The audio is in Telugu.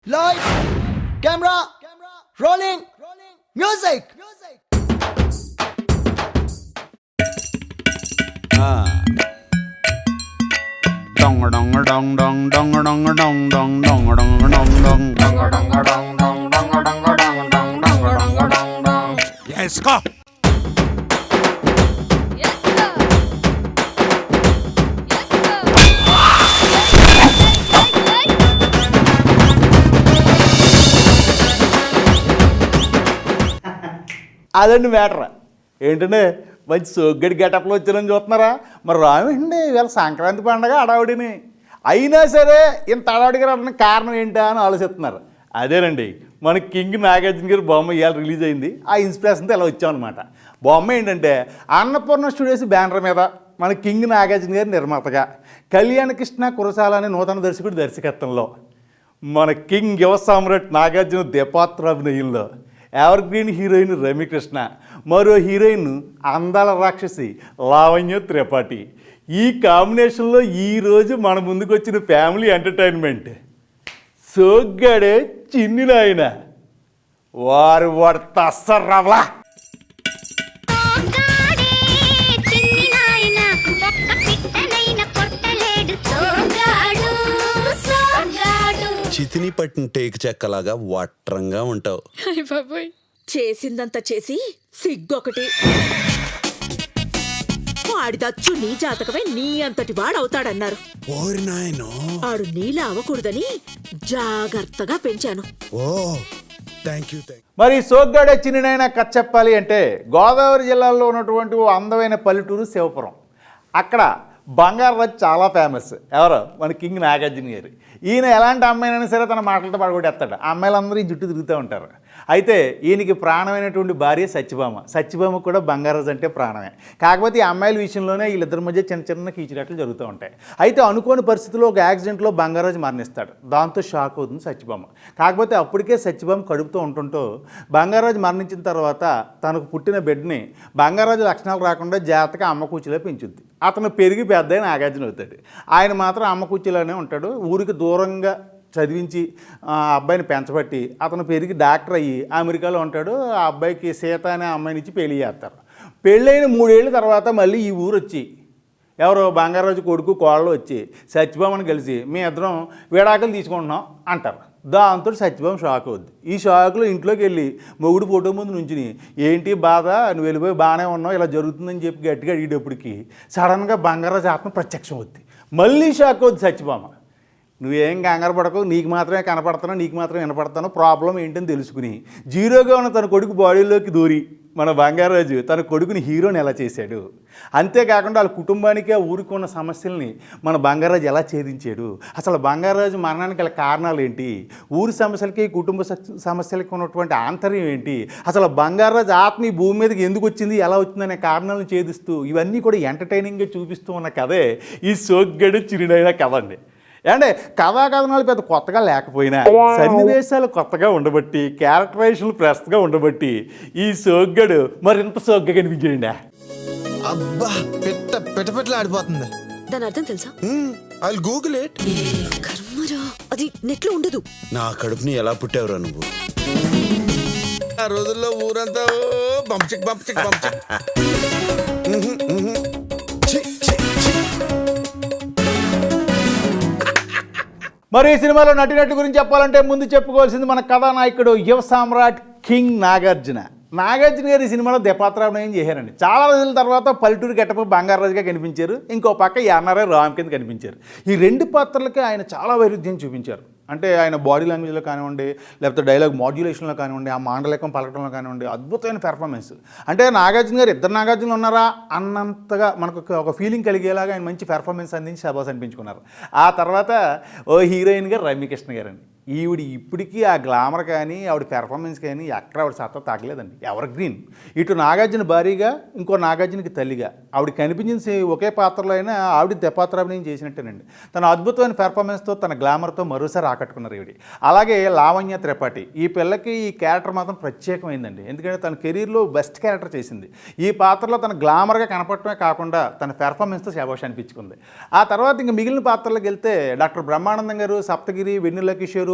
Lights, camera, rolling, music. Dong dong dong dong dong dong dong dong dong dong dong dong. Yes, go. అదండి మ్యాటర్ ఏంటంటే మంచి సోగ్గడి గెటప్లో వచ్చారని చూస్తున్నారా. మరి రామేండి ఇవాళ సంక్రాంతి పండగ అడావుడిని అయినా సరే ఇంత అడావుడిగా రావడానికి కారణం ఏంటా అని ఆలోచిస్తున్నారు. అదేనండి మన కింగ్ నాగార్జున గారి బొమ్మ ఇవాళ రిలీజ్ అయింది. ఆ ఇన్స్పిరేషన్తో ఇలా వచ్చామన్నమాట. బొమ్మ ఏంటంటే అన్నపూర్ణ స్టూడియోస్ బ్యానర్ మీద మన కింగ్ నాగార్జున గారి నిర్మాతగా కళ్యాణ కృష్ణ కురసాల అనే నూతన దర్శకుడి దర్శకత్వంలో మన కింగ్ యువ సామ్రాట్ నాగార్జున ద్విపాత్రాభినయంలో ఎవర్ గ్రీన్ హీరోయిన్ రమ్యకృష్ణ, మరో హీరోయిన్ అందాల రాక్షసి లావణ్య త్రిపాఠి. ఈ కాంబినేషన్లో ఈరోజు మన ముందుకు వచ్చిన ఫ్యామిలీ ఎంటర్టైన్మెంట్ సోగ్గాడే చిన్ని నాయన వారు తస్సర్రవలా. చితిని పట్టిన టేకు చెక్కలాగా వట్రంగా ఉంటావు. చేసిందంతా చేసి సిగ్గొకటి. వాడిదచ్చు నీ జాతకమే నీ అంతటి వాడవుతాడన్నారు. ఓరి నాయనో, ఆడు నీలా అవ్వకూడదని జాగ్రత్తగా పెంచాను. ఓ థ్యాంక్ యూ. మరి సోగ్గాడే చిన్ననైనా కథ చెప్పాలి అంటే గోదావరి జిల్లాలో ఉన్నటువంటి ఓ అందమైన పల్లెటూరు శివపురం. అక్కడ బంగారాజు చాలా ఫేమస్. ఎవరు? మన కింగ్ నాగార్జున గారు. ఈయన ఎలాంటి అమ్మాయినైనా సరే తన మాటలతో పడగొట్టేస్తాడు. ఆ అమ్మాయిలందరూ ఈ జుట్టు తిరుగుతూ ఉంటారు. అయితే ఈయనకి ప్రాణమైనటువంటి భార్య సత్యభామ. సత్యభామ కూడా బంగారాజు అంటే ప్రాణమే. కాకపోతే ఈ అమ్మాయిల విషయంలోనే వీళ్ళిద్దరి మధ్య చిన్న చిన్న కీచురాట్లు జరుగుతూ ఉంటాయి. అయితే అనుకోని పరిస్థితుల్లో ఒక యాక్సిడెంట్లో బంగారాజు మరణిస్తాడు. దాంతో షాక్ అవుతుంది సత్యభామ. కాకపోతే అప్పటికే సత్యభామ కడుపుతూ ఉంటుంటూ బంగారాజు మరణించిన తర్వాత తనకు పుట్టిన బిడ్డని బంగారాజు లక్షణాలు రాకుండా జాగ్రత్తగా అమ్మ కూర్చులో పెంచుద్ది. అతను పెరిగి పెద్ద నాగార్జున అవుతాడు. ఆయన మాత్రం అమ్మ కూర్చులోనే ఉంటాడు. ఊరికి దూరంగా చదివించి ఆ అబ్బాయిని పెంచబట్టి అతను పెరిగి డాక్టర్ అయ్యి అమెరికాలో ఉంటాడు. ఆ అబ్బాయికి సీత అనే అమ్మాయిని ఇచ్చి పెళ్లి చేస్తారు. పెళ్ళైన 3 ఏళ్ళ తర్వాత మళ్ళీ ఈ ఊరు వచ్చి ఎవరో బంగారాజు కొడుకు కోడలు వచ్చి సత్యభామను కలిసి మీ ఇద్దరం విడాకులు తీసుకుంటున్నాం అంటారు. దాంతో సత్యభామ షాక్ అవుద్ది. ఈ షాకులో ఇంట్లోకి వెళ్ళి మొగుడు ఫోటో ముందు నుంచుని ఏంటి బాధ, నువ్వు వెళ్ళిపోయి బాగానే ఉన్నావు, ఇలా జరుగుతుందని చెప్పి గట్టిగా అడిగేటప్పటికి సడన్గా బంగారాజు ఆత్మ ప్రత్యక్షం అవుద్ది. మళ్ళీ షాక్ అవుద్ది సత్యభామ. నువ్వేం కంగారు పడకు, నీకు మాత్రమే కనపడతాను, నీకు మాత్రమే వినపడతాను, ప్రాబ్లం ఏంటని తెలుసుకుని జీరోగా ఉన్న తన కొడుకు బాడీలోకి దూరి మన బంగారాజు తన కొడుకుని హీరోని ఎలా చేశాడు, అంతేకాకుండా వాళ్ళ కుటుంబానికి ఆ ఊరికి ఉన్న సమస్యల్ని మన బంగారాజు ఎలా ఛేదించాడు, అసలు బంగారాజు మరణానికి గల కారణాలు ఏంటి, ఊరి సమస్యలకి కుటుంబ సమస్యలకి ఉన్నటువంటి ఆంతర్యం ఏంటి, అసలు బంగారాజు ఆత్మ ఈ భూమి మీదకి ఎందుకు వచ్చింది, ఎలా వచ్చిందనే కారణాలను ఛేదిస్తూ ఇవన్నీ కూడా ఎంటర్టైనింగ్గా చూపిస్తూ ఉన్న కథే ఈ సోగ్గాడే చిరునైన కథ అండి. అంటే కథాకథనాలు పెద్ద కొత్తగా లేకపోయినా సన్నివేశాలు కొత్తగా ఉండబట్టి క్యారెక్టరైజేషన్లు ఫ్రెష్గా ఉండబట్టి ఈ సోగ్గాడు మరింత సోగ్గా కనిపించాడండి. అబ్బా పెట్ట ఆడిపోతుంది. దాని అర్థం తెలుసా? I google it. కర్మరా, అది నెట్లో ఉండదు. నా కడుపుని ఎలా పుట్టావురా నువ్వు? ఆ రోజుల్లో ఊరంతా బంపచిక్ బంపచిక్ బంపచిక్. మరి ఈ సినిమాలో నటినట్టు గురించి చెప్పాలంటే ముందు చెప్పుకోవాల్సింది మన కథానాయకుడు యువ సామ్రాట్ కింగ్ నాగార్జున. నాగార్జున గారు ఈ సినిమాలో ద్విపాత్రాభినయం చేశారండి. చాలా రోజుల తర్వాత పల్లెటూరు గెటప్ బంగారాజుగా కనిపించారు. ఇంకో పక్క ఎన్ఆర్ఐ రామ్ కింద కనిపించారు. ఈ 2 పాత్రలకి ఆయన చాలా వైరుధ్యం చూపించారు. అంటే ఆయన బాడీ లాంగ్వేజ్లో కానివ్వండి, లేకపోతే డైలాగ్ మాడ్యులేషన్లో కానివ్వండి, ఆ మాండలికం పలకడంలో కానివ్వండి, అద్భుతమైన పెర్ఫార్మెన్స్. అంటే నాగార్జున గారు ఇద్దరు నాగార్జునలు ఉన్నారా అన్నంతగా మనకు ఒక ఫీలింగ్ కలిగేలాగా ఆయన మంచి పెర్ఫార్మెన్స్ అందించి శబాస్ అనిపించుకున్నారు. ఆ తర్వాత ఓ హీరోయిన్గా రమ్యకృష్ణ గారండి. ఈవిడ ఇప్పటికీ ఆ గ్లామర్ కానీ ఆవిడ పెర్ఫార్మెన్స్ కానీ ఎక్కడ ఆవిడ సత్తా తాగలేదండి. Ever green. ఇటు నాగార్జున భారీగా, ఇంకో నాగార్జునకి తల్లిగా ఆవిడ కనిపించిన ఒకే పాత్రలో అయినా ఆవిడ ద్విపాత్రాభినయం చేసినట్టేనండి. తన అద్భుతమైన పెర్ఫార్మెన్స్తో తన గ్లామర్తో మరోసారి ఆకట్టుకున్నారు ఈవిడ. అలాగే లావణ్య త్రిపాఠి. ఈ పిల్లకి ఈ క్యారెక్టర్ మాత్రం ప్రత్యేకమైందండి. ఎందుకంటే తన కెరీర్లో బెస్ట్ క్యారెక్టర్ చేసింది. ఈ పాత్రలో తన గ్లామర్గా కనపడటమే కాకుండా తన పెర్ఫార్మెన్స్తో శభాష్ అనిపించుకుంది. ఆ తర్వాత ఇంక మిగిలిన పాత్రలకు వెళ్తే డాక్టర్ బ్రహ్మానందం గారు, సప్తగిరి, వెన్నెల కిషోరు,